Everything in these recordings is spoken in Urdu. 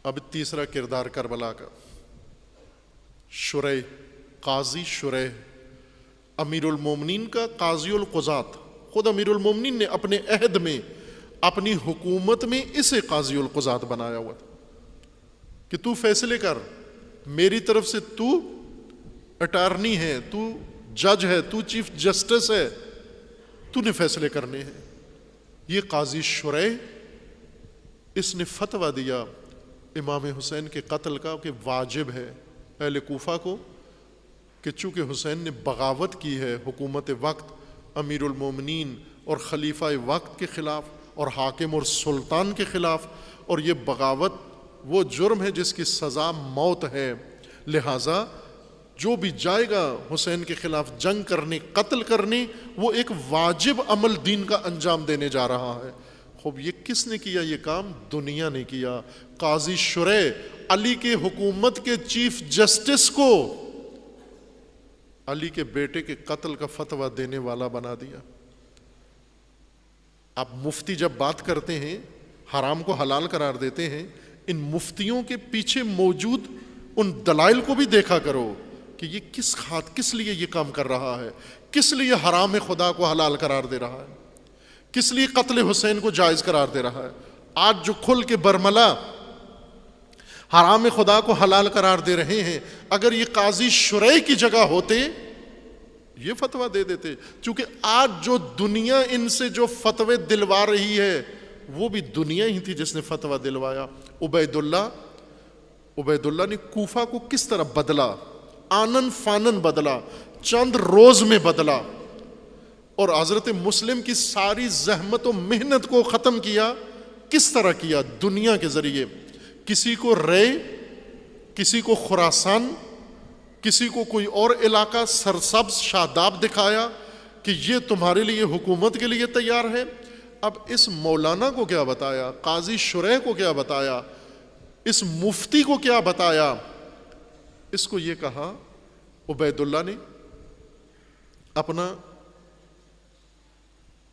اب تیسرا کردار کربلا کا، شریح، قاضی شریح، امیر المومنین کا قاضی القضات. خود امیر المومنین نے اپنے عہد میں اپنی حکومت میں اسے قاضی القضات بنایا ہوا تھا کہ تو فیصلے کر، میری طرف سے تو اٹارنی ہے، تو جج ہے، تو چیف جسٹس ہے، تو نے فیصلے کرنے ہیں. یہ قاضی شریح، اس نے فتویٰ دیا امام حسین کے قتل کا کہ واجب ہے اہل کوفہ کو کہ چونکہ حسین نے بغاوت کی ہے حکومت وقت، امیر المومنین اور خلیفہ وقت کے خلاف اور حاکم اور سلطان کے خلاف، اور یہ بغاوت وہ جرم ہے جس کی سزا موت ہے، لہٰذا جو بھی جائے گا حسین کے خلاف جنگ کرنے، قتل کرنے، وہ ایک واجب عمل دین کا انجام دینے جا رہا ہے. خوب یہ کس نے کیا یہ کام؟ دنیا نے کیا. قاضی شریح علی کے حکومت کے چیف جسٹس کو علی کے بیٹے کے قتل کا فتویٰ دینے والا بنا دیا. اب مفتی جب بات کرتے ہیں، حرام کو حلال قرار دیتے ہیں، ان مفتیوں کے پیچھے موجود ان دلائل کو بھی دیکھا کرو کہ یہ کس لیے یہ کام کر رہا ہے، کس لیے حرام خدا کو حلال قرار دے رہا ہے، کس لیے قتل حسین کو جائز قرار دے رہا ہے. آج جو کھل کے برملا حرام خدا کو حلال قرار دے رہے ہیں، اگر یہ قاضی شریح کی جگہ ہوتے یہ فتویٰ دے دیتے. چونکہ آج جو دنیا ان سے جو فتوے دلوا رہی ہے وہ بھی دنیا ہی تھی جس نے فتویٰ دلوایا. عبید اللہ نے کوفہ کو کس طرح بدلا، آنن فانن بدلا، چند روز میں بدلا، اور حضرت مسلم کی ساری زحمت و محنت کو ختم کیا. کس طرح کیا؟ دنیا کے ذریعے. کسی کو رے، کسی کو خراسان، کسی کو کوئی اور علاقہ سرسبز شاداب دکھایا کہ یہ تمہارے لیے حکومت کے لیے تیار ہے. اب اس مولانا کو کیا بتایا، قاضی شریح کو کیا بتایا، اس مفتی کو کیا بتایا؟ اس کو یہ کہا عبید اللہ نے اپنا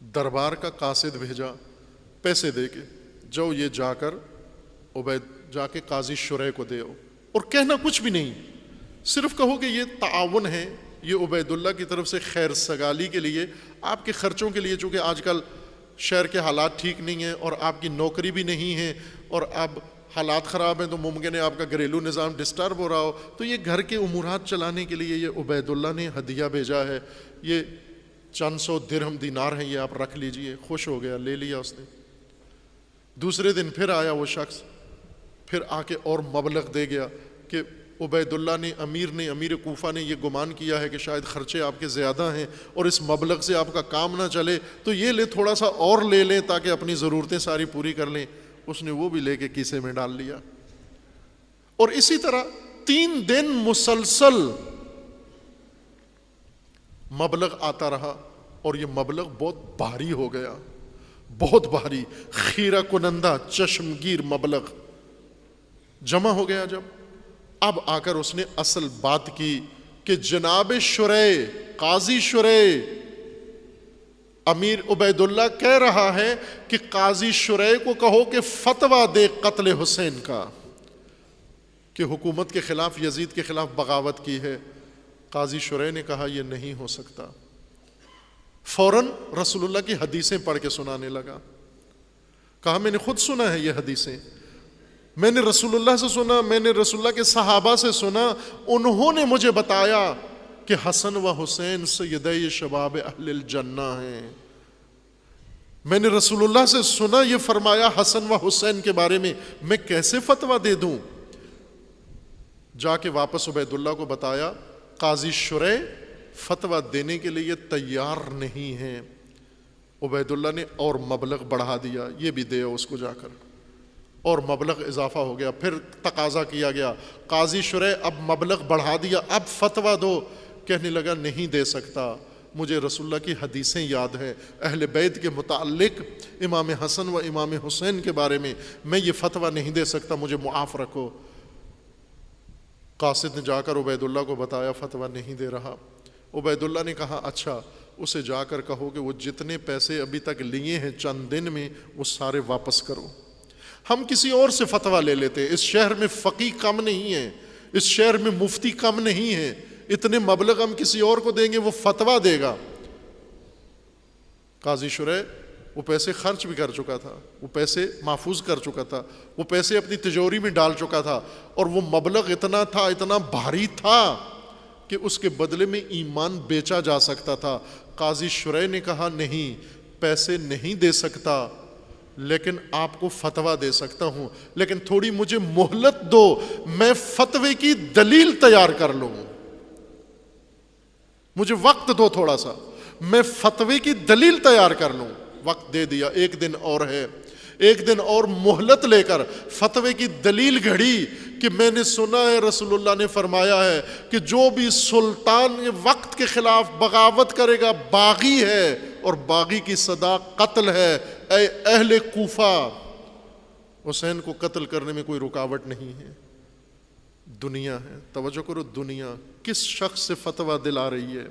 دربار کا قاصد بھیجا پیسے دے کے، جو یہ جا کے قاضی شریح کو دے آؤ، اور کہنا کچھ بھی نہیں، صرف کہو کہ یہ تعاون ہے، یہ عبید اللہ کی طرف سے خیر سگالی کے لیے، آپ کے خرچوں کے لیے، چونکہ آج کل شہر کے حالات ٹھیک نہیں ہیں اور آپ کی نوکری بھی نہیں ہے اور اب حالات خراب ہیں تو ممکن ہے آپ کا گھریلو نظام ڈسٹرب ہو رہا ہو، تو یہ گھر کے امورات چلانے کے لیے یہ عبید اللہ نے ہدیہ بھیجا ہے، یہ چند سو درہم دینار ہیں، یہ آپ رکھ لیجئے. خوش ہو گیا، لے لیا اس نے. دوسرے دن پھر آیا وہ شخص، پھر آ کے اور مبلغ دے گیا کہ عبید اللہ نے امیر کوفہ نے یہ گمان کیا ہے کہ شاید خرچے آپ کے زیادہ ہیں اور اس مبلغ سے آپ کا کام نہ چلے، تو یہ لے تھوڑا سا اور لے لیں تاکہ اپنی ضرورتیں ساری پوری کر لیں. اس نے وہ بھی لے کے کیسے میں ڈال لیا. اور اسی طرح 3 دن مسلسل مبلغ آتا رہا، اور یہ مبلغ بہت بھاری ہو گیا، بہت بھاری، خیرہ کنندہ چشمگیر مبلغ جمع ہو گیا. جب اب آ کر اس نے اصل بات کی کہ جناب شریح، قاضی شریح، امیر عبید اللہ کہہ رہا ہے کہ قاضی شریح کو کہو کہ فتویٰ دے قتل حسین کا، کہ حکومت کے خلاف، یزید کے خلاف بغاوت کی ہے. قاضی شریح نے کہا یہ نہیں ہو سکتا. فوراً رسول اللہ کی حدیثیں پڑھ کے سنانے لگا. کہا میں نے خود سنا ہے یہ حدیثیں، میں نے رسول اللہ سے سنا، میں نے رسول اللہ کے صحابہ سے سنا، انہوں نے مجھے بتایا کہ حسن و حسین سیدی شباب اہل الجنہ ہیں. میں نے رسول اللہ سے سنا یہ فرمایا حسن و حسین کے بارے میں کیسے فتویٰ دے دوں؟ جا کے واپس عبید اللہ کو بتایا، قاضی شریح فتویٰ دینے کے لیے تیار نہیں ہیں. عبید اللہ نے اور مبلغ بڑھا دیا، یہ بھی دے اس کو جا کر، اور مبلغ اضافہ ہو گیا. پھر تقاضا کیا گیا، قاضی شریح اب مبلغ بڑھا دیا، اب فتویٰ دو. کہنے لگا نہیں دے سکتا، مجھے رسول اللہ کی حدیثیں یاد ہیں اہل بیت کے متعلق، امام حسن و امام حسین کے بارے میں یہ فتویٰ نہیں دے سکتا، مجھے معاف رکھو. قاصد نے جا کر عبید اللہ کو بتایا فتویٰ نہیں دے رہا. عبید اللہ نے کہا اچھا، اسے جا کر کہو کہ وہ جتنے پیسے ابھی تک لیے ہیں چند دن میں وہ سارے واپس کرو. ہم کسی اور سے فتویٰ لے لیتے. اس شہر میں فقیہ کم نہیں ہے, اس شہر میں مفتی کم نہیں ہے, اتنے مبلغ ہم کسی اور کو دیں گے, وہ فتویٰ دے گا. قاضی شریح وہ پیسے خرچ بھی کر چکا تھا, وہ پیسے محفوظ کر چکا تھا, وہ پیسے اپنی تجوری میں ڈال چکا تھا, اور وہ مبلغ اتنا تھا, اتنا بھاری تھا کہ اس کے بدلے میں ایمان بیچا جا سکتا تھا. قاضی شریح نے کہا نہیں, پیسے نہیں دے سکتا, لیکن آپ کو فتویٰ دے سکتا ہوں, لیکن تھوڑی مجھے مہلت دو, میں فتوے کی دلیل تیار کر لوں, مجھے وقت دو تھوڑا سا, میں فتوے کی دلیل تیار کر لوں. وقت دے دیا, ایک دن اور ہے, ایک دن اور مہلت لے کر فتوے کی دلیل گھڑی کہ میں نے سنا ہے رسول اللہ نے فرمایا ہے کہ جو بھی سلطان وقت کے خلاف بغاوت کرے گا باغی ہے, اور باغی کی سزا قتل ہے. اے اہل کوفہ, حسین کو قتل کرنے میں کوئی رکاوٹ نہیں ہے. دنیا ہے, توجہ کرو, دنیا کس شخص سے فتویٰ دلا رہی ہے.